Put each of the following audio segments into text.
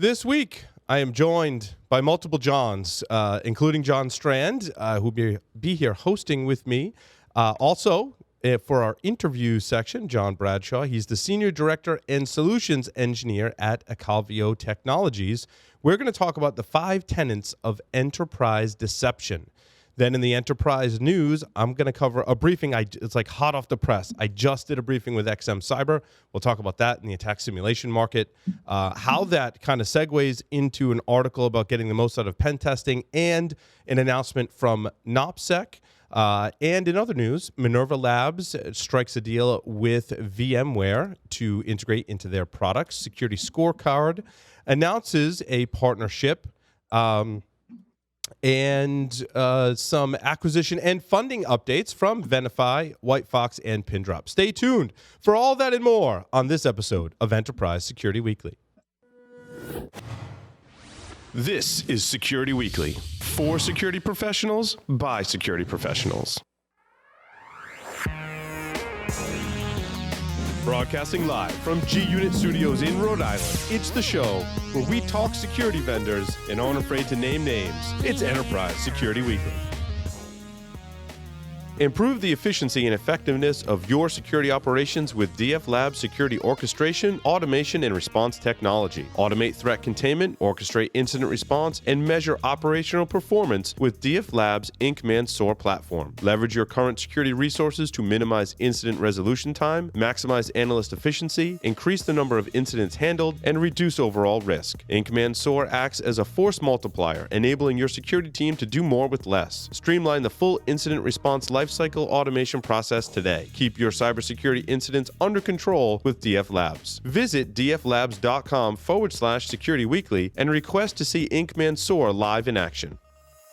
This week, I am joined by multiple Johns, including John Strand, who will be here hosting with me. Also, for our interview section, John Bradshaw. He's the Senior Director and Solutions Engineer at Acalvio Technologies. We're going to talk about the 5 tenets of enterprise deception. Then in the enterprise news, I'm going to cover a briefing. It's like hot off the press. I just did a briefing with XM Cyber. We'll talk about that in the attack simulation market, how that kind of segues into an article about getting the most out of pen testing and an announcement from NOPSEC. And in other news, Minerva Labs strikes a deal with VMware to integrate into their products. Security Scorecard announces a partnership and some acquisition and funding updates from Venafi, White Fox, and Pindrop. Stay tuned for all that and more on this episode of Enterprise Security Weekly. This is Security Weekly, for security professionals, by security professionals. Broadcasting live from G-Unit Studios in Rhode Island, it's the show where we talk security vendors and aren't afraid to name names. It's Enterprise Security Weekly. Improve the efficiency and effectiveness of your security operations with DF Labs security orchestration, automation, and response technology. Automate threat containment, orchestrate incident response, and measure operational performance with DF Labs in-command SOAR platform. Leverage your current security resources to minimize incident resolution time, maximize analyst efficiency, increase the number of incidents handled, and reduce overall risk. In-command SOAR acts as a force multiplier, enabling your security team to do more with less. Streamline the full incident response lifecycle automation process today. Keep your cybersecurity incidents under control with DF Labs. Visit dflabs.com/security weekly and request to see in-command SOAR live in action.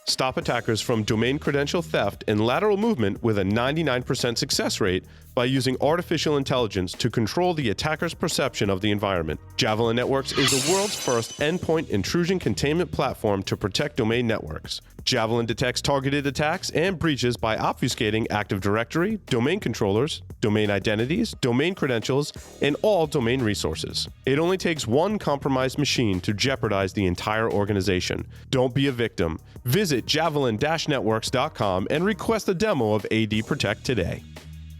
Stop attackers from domain credential theft and lateral movement with a 99% success rate by using artificial intelligence to control the attacker's perception of the environment. Javelin Networks is the world's first endpoint intrusion containment platform to protect domain networks. Javelin detects targeted attacks and breaches by obfuscating Active Directory, domain controllers, domain identities, domain credentials, and all domain resources. It only takes one compromised machine to jeopardize the entire organization. Don't be a victim. Visit javelin-networks.com and request a demo of AD Protect today.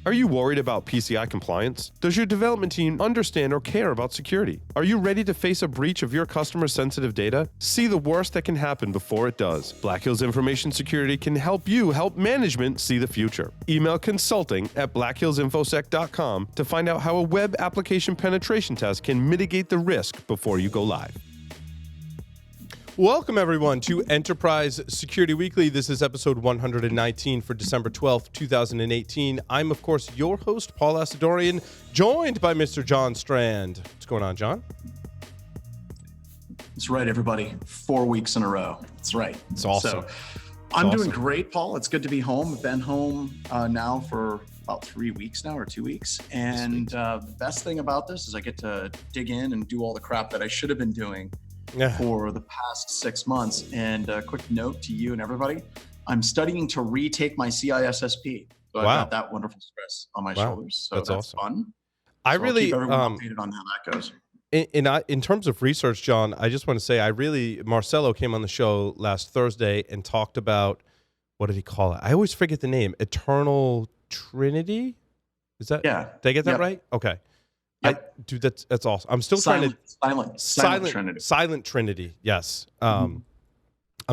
Are you worried about PCI compliance? Does your development team understand or care about security? Are you ready to face a breach of your customer sensitive data? See the worst that can happen before it does. Black Hills Information Security can help you help management see the future. Email consulting@blackhillsinfosec.com to find out how a web application penetration test can mitigate the risk before you go live. Welcome, everyone, to Enterprise Security Weekly. This is episode 119 for December 12th, 2018. I'm, of course, your host, Paul Asadoorian, joined by Mr. John Strand. What's going on, John? That's right, everybody. 4 weeks in a row. That's right. It's awesome. So, I'm doing great, Paul. It's good to be home. I've been home now for about 3 weeks now, or 2 weeks. And the best thing about this is I get to dig in and do all the crap that I should have been doing for the past 6 months. And a quick note to you and everybody, I'm studying to retake my CISSP. So I've got that wonderful stress on my shoulders. So that's awesome. Fun. I'll keep everyone updated on how that goes. In terms of research, John, I just want to say Marcelo came on the show last Thursday and talked about, what did he call it? I always forget the name. Eternal Trinity? Is that? Yeah. Did I get that right? Okay. Yep. Dude, that's awesome. I'm still trying to silent Trinity. Silent Trinity. Yes. I'm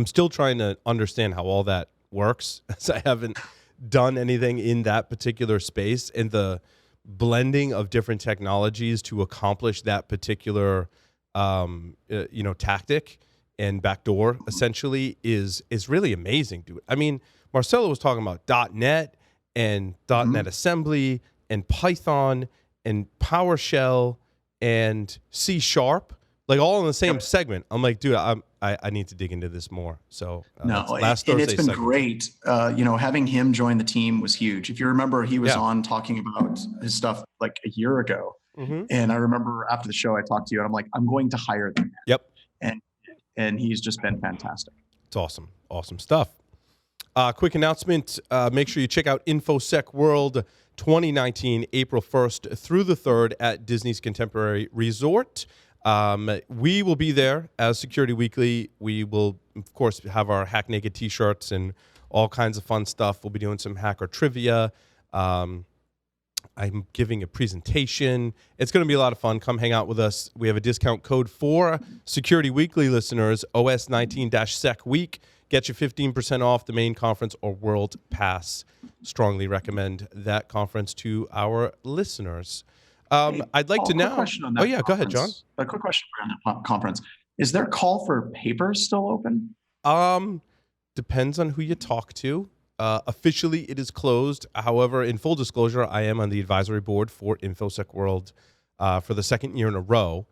still trying to understand how all that works, as I haven't done anything in that particular space, and the blending of different technologies to accomplish that particular tactic and backdoor essentially is really amazing, dude. I mean, Marcelo was talking about .NET and .NET assembly and Python and PowerShell and C#, like all in the same segment. I'm like, dude, I need to dig into this more. So last Thursday, it's been great. Having him join the team was huge. If you remember, he was on talking about his stuff like a year ago. And I remember after the show, I talked to you and I'm like, I'm going to hire them. Yep. And he's just been fantastic. It's awesome. Awesome stuff. Quick announcement. Make sure you check out InfoSec World 2019, April 1st through the 3rd at Disney's Contemporary Resort. We will be there as Security Weekly. We will, of course, have our Hack Naked t-shirts and all kinds of fun stuff. We'll be doing some hacker trivia. I'm giving a presentation. It's going to be a lot of fun. Come hang out with us. We have a discount code for Security Weekly listeners, OS19-SEC Week. Get you 15% off the main conference or World Pass. Strongly recommend that conference to our listeners. I'd like to now. Question on that Go ahead, John. A quick question around that conference. Is their call for papers still open? Depends on who you talk to. Officially, it is closed. However, in full disclosure, I am on the advisory board for InfoSec World for the second year in a row.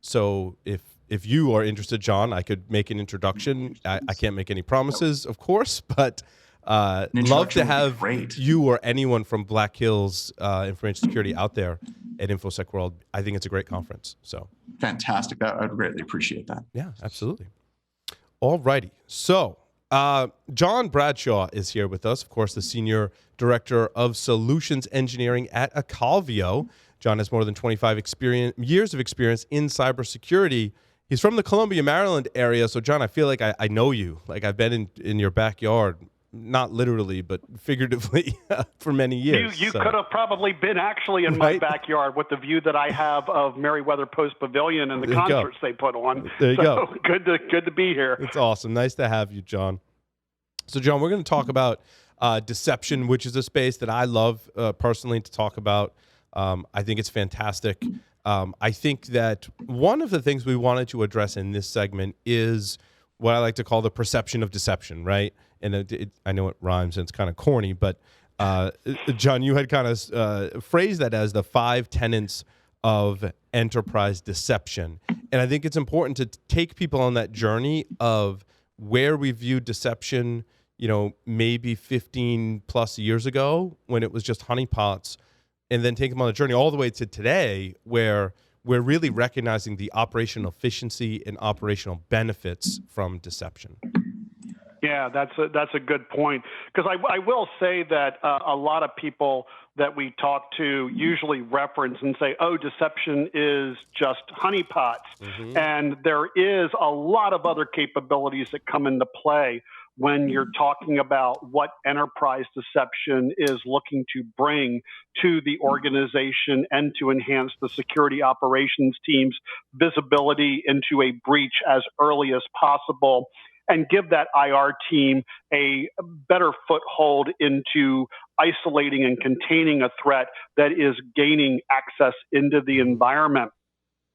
So if you are interested, John, I could make an introduction. I can't make any promises, of course, but love to have you or anyone from Black Hills Information Security out there at InfoSec World. I think it's a great conference. So fantastic. I'd greatly appreciate that. Yeah, absolutely. All righty. So John Bradshaw is here with us, of course, the Senior Director of Solutions Engineering at Acalvio. John has more than 25 years of experience in cybersecurity. He's from the Columbia, Maryland area. So, John, I feel like I know you. Like I've been in your backyard, not literally, but figuratively for many years. You could have probably been actually in my backyard with the view that I have of Meriwether Post Pavilion and the concerts they put on. There you go. Good to be here. It's awesome. Nice to have you, John. So, John, we're going to talk about deception, which is a space that I love personally to talk about. I think it's fantastic. I think that one of the things we wanted to address in this segment is what I like to call the perception of deception, right? And I know it rhymes and it's kind of corny, but John, you had kind of phrased that as the 5 tenets of enterprise deception. And I think it's important to take people on that journey of where we viewed deception, maybe 15 plus years ago when it was just honeypots, and then take them on a journey all the way to today where we're really recognizing the operational efficiency and operational benefits from deception. Yeah, that's a good point. Because I will say that a lot of people that we talk to usually reference and say, oh, deception is just honeypots. Mm-hmm. And there is a lot of other capabilities that come into play when you're talking about what enterprise deception is looking to bring to the organization and to enhance the security operations team's visibility into a breach as early as possible and give that IR team a better foothold into isolating and containing a threat that is gaining access into the environment.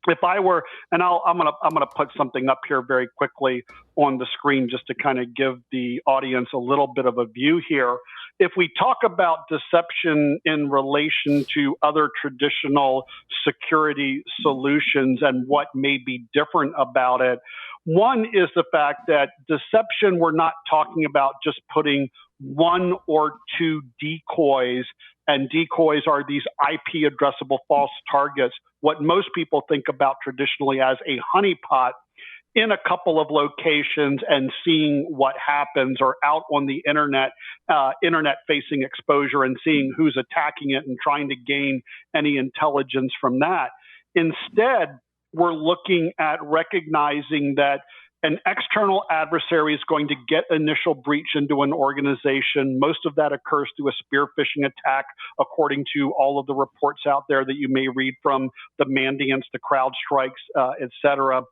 If I were, and I'm gonna put something up here very quickly on the screen just to kind of give the audience a little bit of a view here. If we talk about deception in relation to other traditional security solutions and what may be different about it, one is the fact that deception, we're not talking about just putting 1 or 2 decoys, and decoys are these IP addressable false targets, what most people think about traditionally as a honeypot, in a couple of locations and seeing what happens, or out on the internet facing exposure and seeing who's attacking it and trying to gain any intelligence from that. Instead, we're looking at recognizing that an external adversary is going to get initial breach into an organization. Most of that occurs through a spear phishing attack, according to all of the reports out there that you may read from the Mandiants, the CrowdStrikes, et cetera.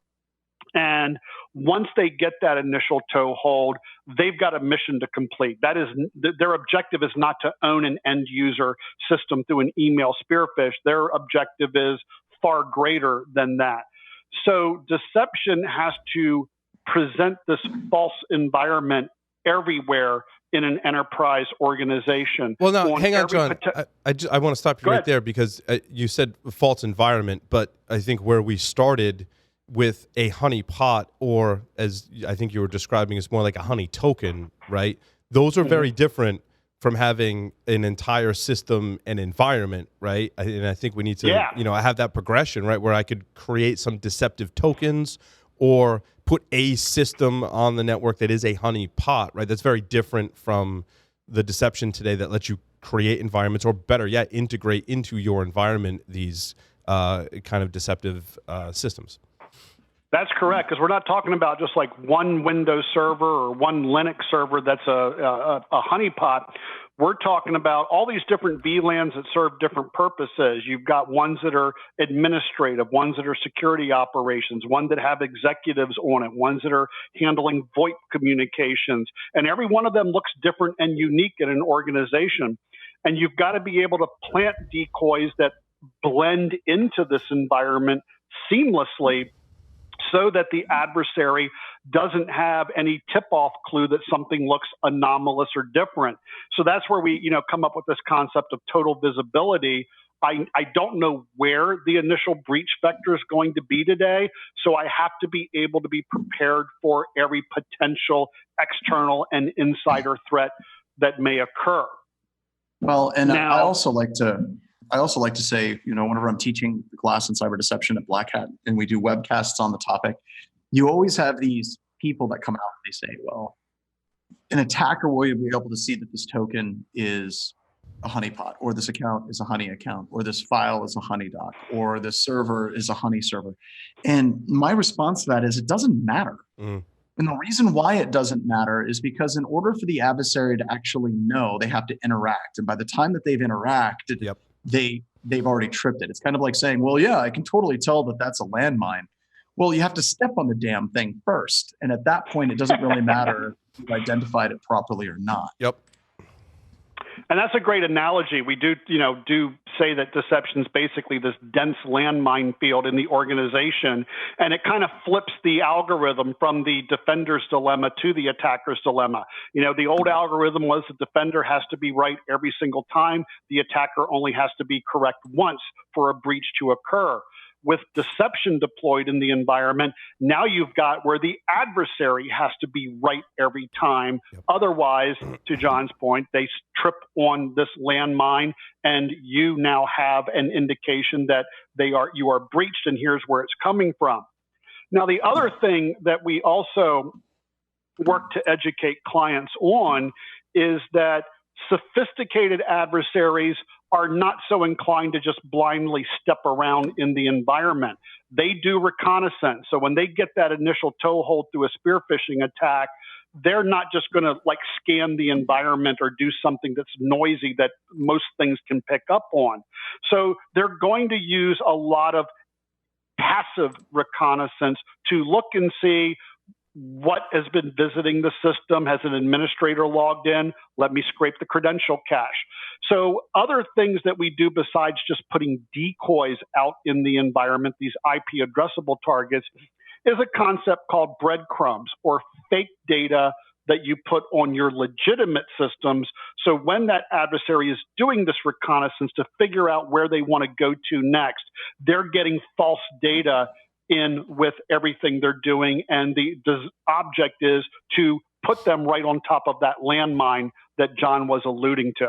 And once they get that initial toehold, they've got a mission to complete. That is, their objective is not to own an end user system through an email spear phish. Their objective is far greater than that. So deception has to present this false environment everywhere in an enterprise organization. Well, now, hang on, John. I want to stop you right there because you said false environment, but I think where we started with a honey pot, or as I think you were describing, it's more like a honey token, right? Those are very different from having an entire system and environment, right? And I think we need to, have that progression, right? Where I could create some deceptive tokens or put a system on the network that is a honey pot, right? That's very different from the deception today that lets you create environments, or better yet, integrate into your environment these kind of deceptive systems. That's correct, because we're not talking about just like one Windows server or one Linux server that's a honeypot. We're talking about all these different VLANs that serve different purposes. You've got ones that are administrative, ones that are security operations, ones that have executives on it, ones that are handling VoIP communications. And every one of them looks different and unique in an organization. And you've got to be able to plant decoys that blend into this environment seamlessly, so that the adversary doesn't have any tip-off clue that something looks anomalous or different. So that's where we, come up with this concept of total visibility. I don't know where the initial breach vector is going to be today, so I have to be able to be prepared for every potential external and insider threat that may occur. Well, and now, I also like to say, whenever I'm teaching the class in cyber deception at Black Hat and we do webcasts on the topic, you always have these people that come out and they say, well, an attacker will be able to see that this token is a honeypot, or this account is a honey account, or this file is a honey doc, or this server is a honey server. And my response to that is it doesn't matter. Mm. And the reason why it doesn't matter is because in order for the adversary to actually know, they have to interact. And by the time that they've interacted, yep. they've already tripped it. It's kind of like saying, well, yeah, I can totally tell that that's a landmine. Well, you have to step on the damn thing first. And at that point, it doesn't really matter if you've identified it properly or not. Yep. And that's a great analogy. We do say that deception is basically this dense landmine field in the organization, and it kind of flips the algorithm from the defender's dilemma to the attacker's dilemma. The old algorithm was the defender has to be right every single time. The attacker only has to be correct once for a breach to occur. With deception deployed in the environment, now you've got where the adversary has to be right every time. Yep. Otherwise, to John's point, they trip on this landmine, and you now have an indication that you are breached, and here's where it's coming from. Now, the other thing that we also work to educate clients on is that sophisticated adversaries are not so inclined to just blindly step around in the environment. They do reconnaissance. So when they get that initial toehold through a spear phishing attack, they're not just going to scan the environment or do something that's noisy that most things can pick up on. So they're going to use a lot of passive reconnaissance to look and see what has been visiting the system. Has an administrator logged in? Let me scrape the credential cache. So other things that we do besides just putting decoys out in the environment, these IP addressable targets, is a concept called breadcrumbs, or fake data that you put on your legitimate systems. So when that adversary is doing this reconnaissance to figure out where they want to go to next, they're getting false data in with everything they're doing, and the object is to put them right on top of that landmine that John was alluding to.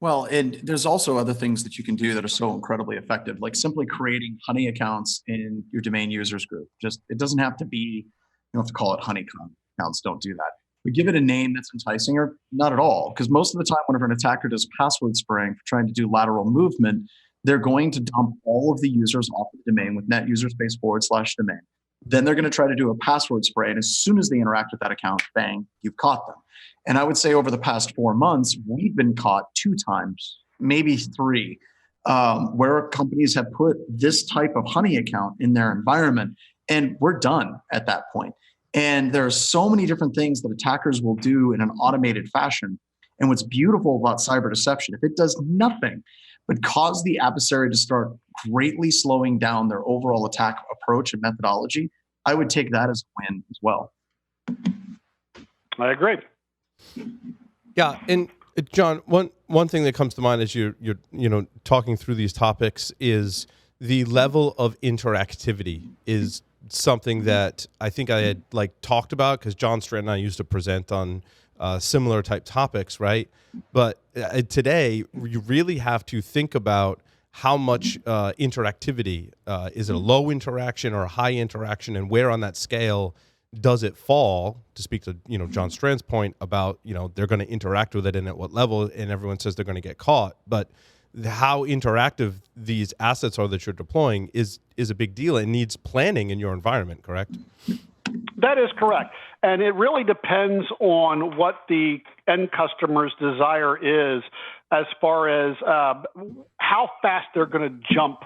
Well, and there's also other things that you can do that are so incredibly effective, like simply creating honey accounts in your domain users group. It doesn't have to be, you don't have to call it honeycomb accounts, don't do that. But give it a name that's enticing, or not at all. Because most of the time, whenever an attacker does password spraying for trying to do lateral movement, they're going to dump all of the users off the domain with net user space /domain. Then they're going to try to do a password spray. And as soon as they interact with that account, bang, you've caught them. And I would say over the past 4 months, we've been caught 2 times, maybe 3, where companies have put this type of honey account in their environment, and we're done at that point. And there are so many different things that attackers will do in an automated fashion. And what's beautiful about cyber deception, if it does nothing but cause the adversary to start greatly slowing down their overall attack approach and methodology, I would take that as a win as well. I agree. Yeah, and John, one thing that comes to mind as you're talking through these topics is the level of interactivity is something that I think I had talked about, because John Strand and I used to present on similar type topics, right? But today you really have to think about how much interactivity, is it a low interaction or a high interaction, and where on that scale does it fall, to speak to John Strand's point about they're going to interact with it and at what level, and everyone says they're going to get caught. But how interactive these assets are that you're deploying is a big deal. It needs planning in your environment, correct? That is correct. And it really depends on what the end customer's desire is as far as how fast they're going to jump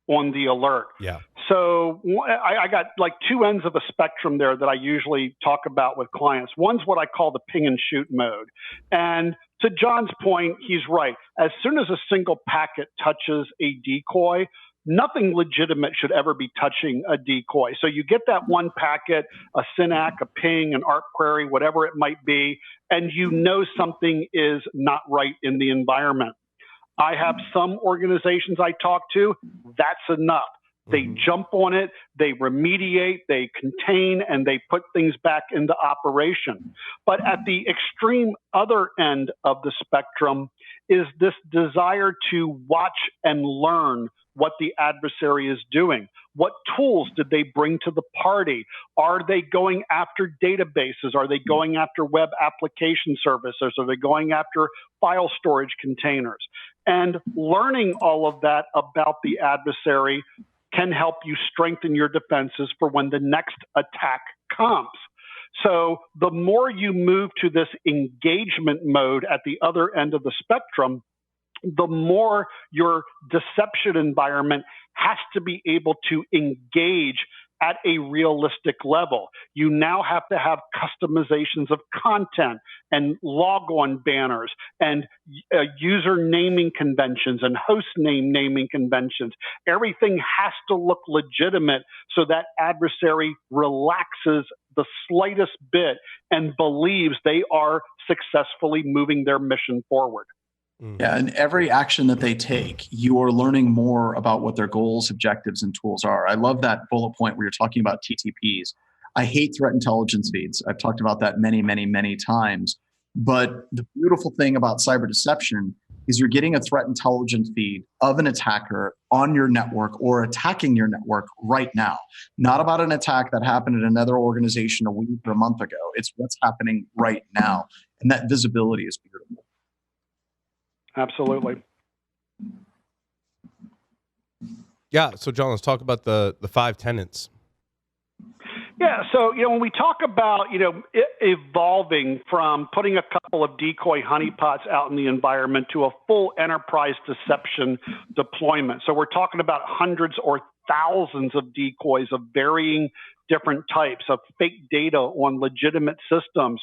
on the alert. Yeah. So I got like two ends of a spectrum there that I usually talk about with clients. One's what I call the ping and shoot mode. And to John's point, he's right. As soon as a single packet touches a decoy, nothing legitimate should ever be touching a decoy. So you get that one packet, a SYNAC, a ping, an ARP query, whatever it might be, and you know something is not right in the environment. I have some organizations I talk to, that's enough. They jump on it, they remediate, they contain, and they put things back into operation. But at the extreme other end of the spectrum is this desire to watch and learn what the adversary is doing. What tools did they bring to the party? Are they going after databases? Are they going after web application services? Are they going after file storage containers? And learning all of that about the adversary can help you strengthen your defenses for when the next attack comes. So the more you move to this engagement mode at the other end of the spectrum, the more your deception environment has to be able to engage at a realistic level. You now have to have customizations of content and log-on banners and user naming conventions and host name naming conventions. Everything has to look legitimate so that adversary relaxes the slightest bit and believes they are successfully moving their mission forward. Yeah, and every action that they take, you are learning more about what their goals, objectives, and tools are. I love that bullet point where you're talking about TTPs. I hate threat intelligence feeds. I've talked about that many, many, many times. But the beautiful thing about cyber deception is you're getting a threat intelligence feed of an attacker on your network or attacking your network right now. Not about an attack that happened in another organization a week or a month ago. It's what's happening right now. And that visibility is beautiful. Absolutely. Yeah. So, John, let's talk about the 5 tenets. Yeah. So, when we talk about, evolving from putting a couple of decoy honeypots out in the environment to a full enterprise deception deployment. So we're talking about hundreds or thousands of decoys of varying different types of fake data on legitimate systems.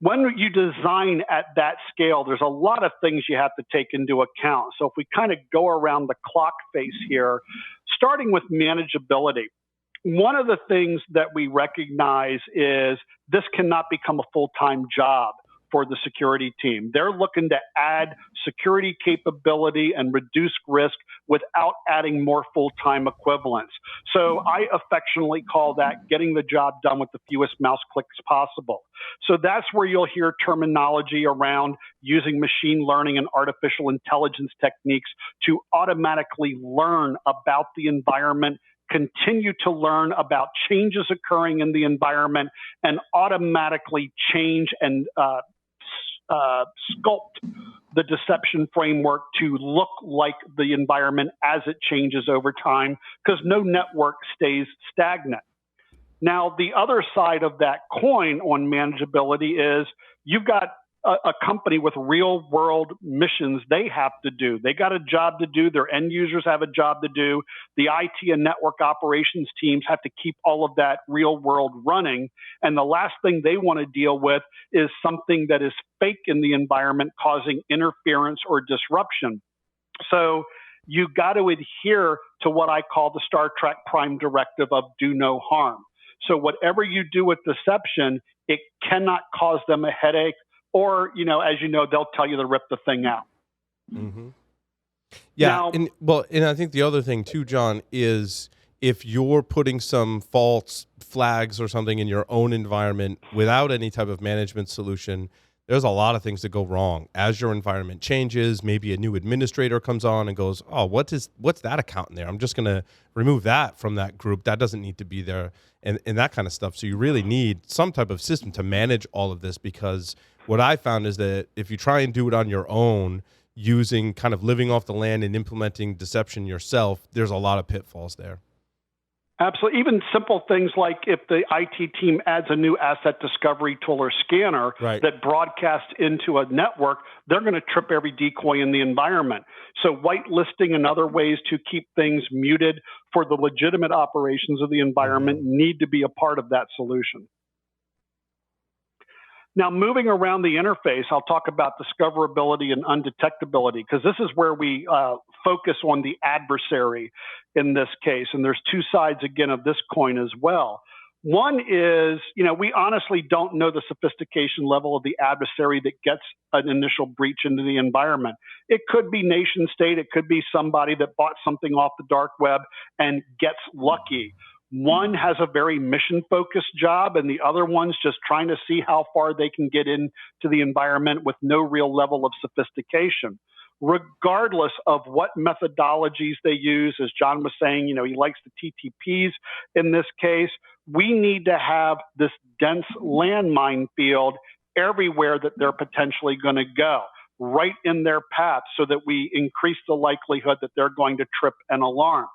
When you design at that scale, there's a lot of things you have to take into account. So if we kind of go around the clock face here, starting with manageability, one of the things that we recognize is this cannot become a full-time job for the security team. They're looking to add security capability and reduce risk without adding more full-time equivalents. So I affectionately call that getting the job done with the fewest mouse clicks possible. So that's where you'll hear terminology around using machine learning and artificial intelligence techniques to automatically learn about the environment, continue to learn about changes occurring in the environment, and automatically change and sculpt the deception framework to look like the environment as it changes over time, because no network stays stagnant. Now, the other side of that coin on manageability is you've got a company with real world missions they have to do. They got a job to do. Their end users have a job to do. The IT and network operations teams have to keep all of that real world running. And the last thing they want to deal with is something that is fake in the environment causing interference or disruption. So you got to adhere to what I call the Star Trek Prime Directive of do no harm. So whatever you do with deception, it cannot cause them a headache, or, as you know, they'll tell you to rip the thing out. Mm-hmm. Yeah. Now, and I think the other thing too, John, is if you're putting some false flags or something in your own environment without any type of management solution, there's a lot of things that go wrong. As your environment changes, maybe a new administrator comes on and goes, oh, what's that account in there? I'm just going to remove that from that group. That doesn't need to be there, and that kind of stuff. So you really need some type of system to manage all of this, because what I found is that if you try and do it on your own, using kind of living off the land and implementing deception yourself, there's a lot of pitfalls there. Absolutely. Even simple things like if the IT team adds a new asset discovery tool or scanner that broadcasts into a network, they're going to trip every decoy in the environment. So whitelisting and other ways to keep things muted for the legitimate operations of the environment need to be a part of that solution. Now, moving around the interface, I'll talk about discoverability and undetectability, because this is where we focus on the adversary in this case. And there's two sides, again, of this coin as well. One is, we honestly don't know the sophistication level of the adversary that gets an initial breach into the environment. It could be nation state. It could be somebody that bought something off the dark web and gets lucky. One has a very mission-focused job, and the other one's just trying to see how far they can get into the environment with no real level of sophistication. Regardless of what methodologies they use, as John was saying, he likes the TTPs in this case, we need to have this dense landmine field everywhere that they're potentially going to go, right in their path, so that we increase the likelihood that they're going to trip an alarm.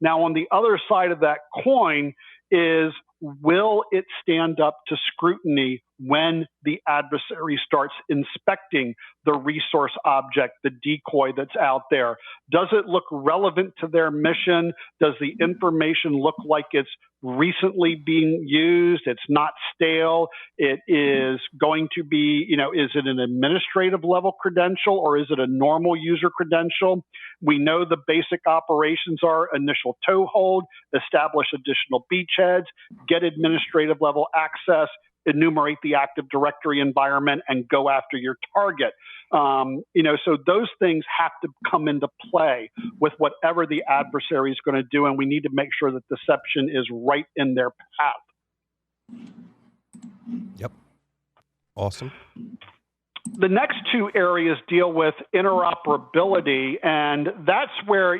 Now, on the other side of that coin is, will it stand up to scrutiny when the adversary starts inspecting the resource object, the decoy that's out there? Does it look relevant to their mission? Does the information look like it's recently being used? It's not stale. It is going to be, is it an administrative level credential or is it a normal user credential? We know the basic operations are initial toehold, establish additional beachheads, get administrative level access, enumerate the Active Directory environment, and go after your target. So those things have to come into play with whatever the adversary is going to do, and we need to make sure that deception is right in their path. Yep. Awesome. The next two areas deal with interoperability, and that's where,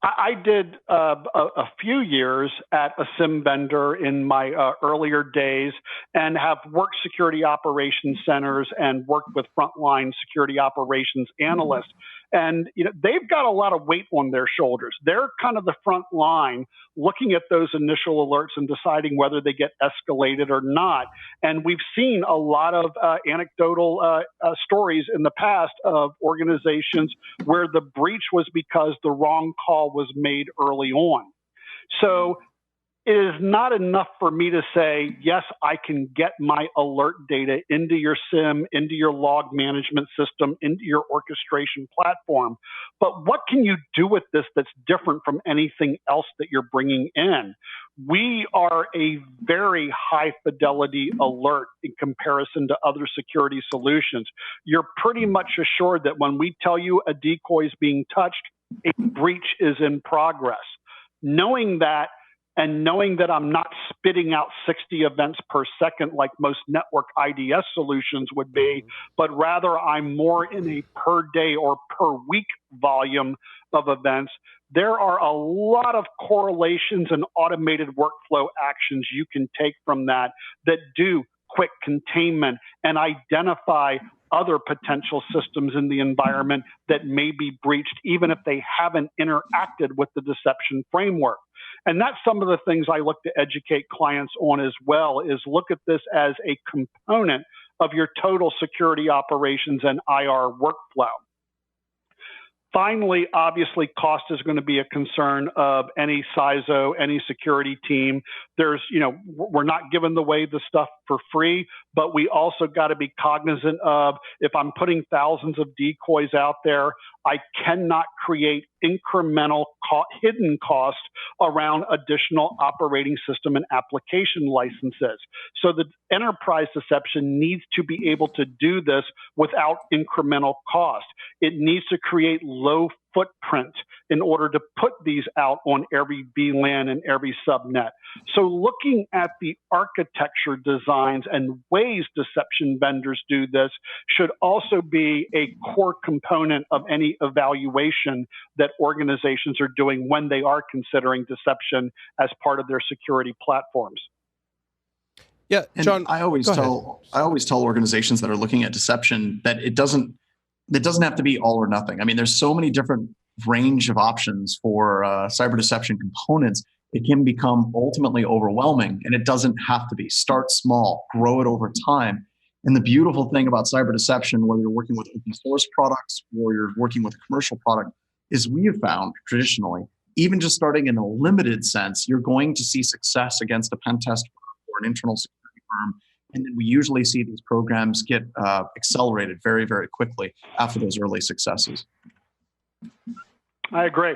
I did a few years at a SIM vendor in my earlier days and have worked security operations centers and worked with frontline security operations analysts. And they've got a lot of weight on their shoulders. They're kind of the front line looking at those initial alerts and deciding whether they get escalated or not. And we've seen a lot of anecdotal stories in the past of organizations where the breach was because the wrong call was made early on. So it is not enough for me to say, yes, I can get my alert data into your SIM, into your log management system, into your orchestration platform. But what can you do with this that's different from anything else that you're bringing in? We are a very high fidelity alert in comparison to other security solutions. You're pretty much assured that when we tell you a decoy is being touched, a breach is in progress. Knowing that, and knowing that I'm not spitting out 60 events per second like most network IDS solutions would be, but rather I'm more in a per day or per week volume of events, there are a lot of correlations and automated workflow actions you can take from that do quick containment and identify other potential systems in the environment that may be breached, even if they haven't interacted with the deception framework. And that's some of the things I look to educate clients on as well, is look at this as a component of your total security operations and IR workflow. Finally, obviously, cost is going to be a concern of any CISO, any security team. We're not giving away the stuff for free, but we also got to be cognizant of, if I'm putting thousands of decoys out there, I cannot create incremental hidden costs around additional operating system and application licenses. So the enterprise deception needs to be able to do this without incremental cost. It needs to create low footprint in order to put these out on every VLAN and every subnet. So looking at the architecture designs and ways deception vendors do this should also be a core component of any evaluation that organizations are doing when they are considering deception as part of their security platforms. Yeah, John, I always tell organizations that are looking at deception that it doesn't it doesn't have to be all or nothing. I mean, there's so many different range of options for cyber deception components. It can become ultimately overwhelming, and it doesn't have to be. Start small, grow it over time. And the beautiful thing about cyber deception, whether you're working with open source products or you're working with a commercial product, is we have found traditionally, even just starting in a limited sense, you're going to see success against a pen test firm or an internal security firm. And then we usually see these programs get accelerated very, very quickly after those early successes. I agree.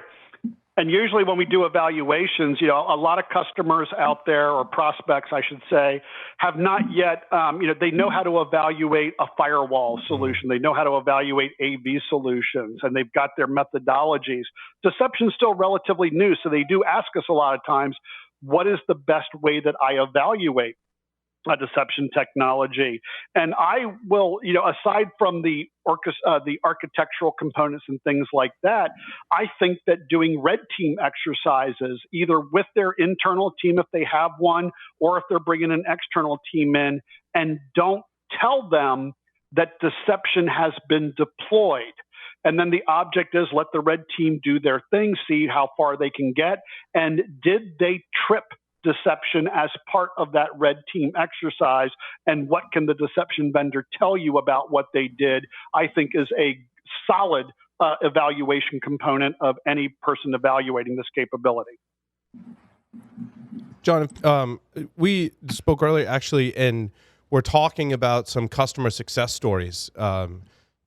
And usually when we do evaluations, a lot of customers out there, or prospects, I should say, have not yet, they know how to evaluate a firewall solution. They know how to evaluate AV solutions, and they've got their methodologies. Deception's still relatively new, so they do ask us a lot of times, what is the best way that I evaluate a deception technology? And I will, aside from the architectural components and things like that, I think that doing red team exercises, either with their internal team if they have one, or if they're bringing an external team in, and don't tell them that deception has been deployed. And then the object is let the red team do their thing, see how far they can get, and did they trip deception as part of that red team exercise, and what can the deception vendor tell you about what they did, I think is a solid evaluation component of any person evaluating this capability. John, we spoke earlier actually, and we're talking about some customer success stories.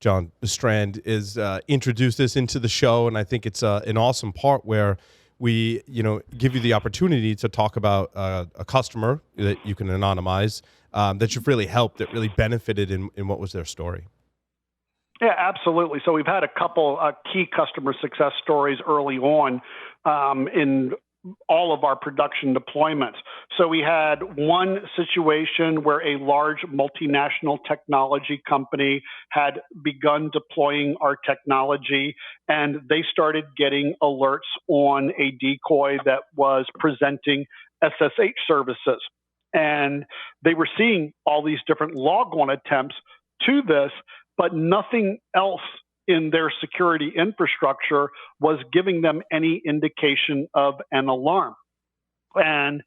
John Strand is introduced this into the show, and I think it's an awesome part where we, give you the opportunity to talk about a customer that you can anonymize that you've really helped, that really benefited in what was their story. Yeah, absolutely. So we've had a couple key customer success stories early on in all of our production deployments. So we had one situation where a large multinational technology company had begun deploying our technology, and they started getting alerts on a decoy that was presenting SSH services. And they were seeing all these different log-on attempts to this, but nothing else in their security infrastructure was giving them any indication of an alarm. And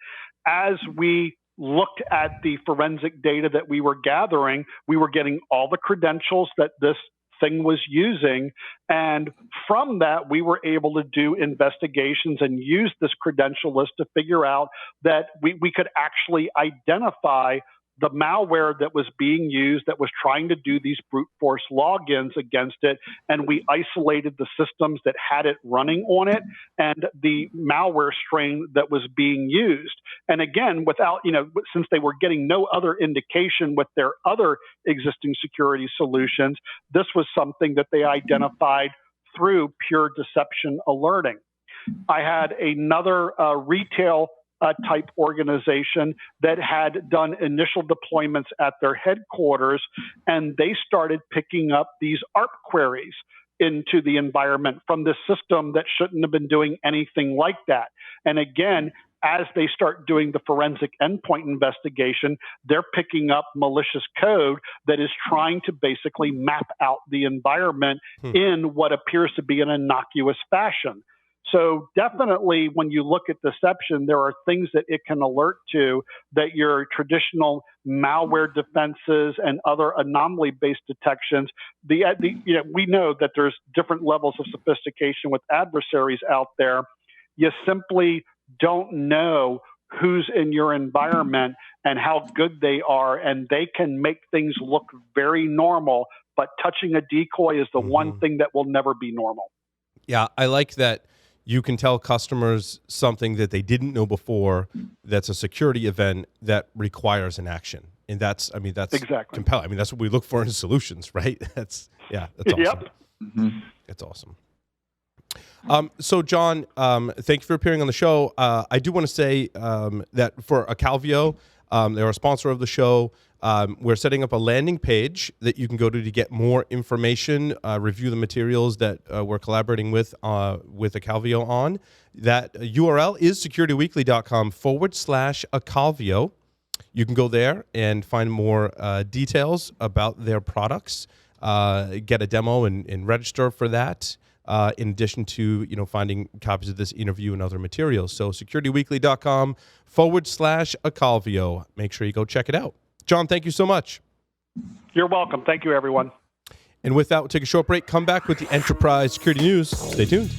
as we looked at the forensic data that we were gathering, we were getting all the credentials that this thing was using. And from that, we were able to do investigations and use this credential list to figure out that we could actually identify the malware that was being used that was trying to do these brute force logins against it. And we isolated the systems that had it running on it and the malware strain that was being used. And again, without, since they were getting no other indication with their other existing security solutions, this was something that they identified through pure deception alerting. I had another retail type organization that had done initial deployments at their headquarters, and they started picking up these ARP queries into the environment from this system that shouldn't have been doing anything like that. And again, as they start doing the forensic endpoint investigation, they're picking up malicious code that is trying to basically map out the environment in what appears to be an innocuous fashion. So definitely when you look at deception, there are things that it can alert to that your traditional malware defenses and other anomaly-based detections, we know that there's different levels of sophistication with adversaries out there. You simply don't know who's in your environment and how good they are, and they can make things look very normal, but touching a decoy is the one thing that will never be normal. Yeah, I like that. You can tell customers something that they didn't know before that's a security event that requires an action. And that's exactly compelling. I mean, that's what we look for in solutions, right? That's awesome. Yep. That's awesome. So John, thank you for appearing on the show. I do want to say that for Acalvio, they're a sponsor of the show. We're setting up a landing page that you can go to get more information, review the materials that we're collaborating with Acalvio on. That URL is securityweekly.com/Acalvio. You can go there and find more details about their products. get a demo and register for that. In addition to, finding copies of this interview and other materials. So securityweekly.com/Acalvio. Make sure you go check it out. John, thank you so much. You're welcome. Thank you, everyone. And with that, we'll take a short break, come back with the Enterprise Security News. Stay tuned.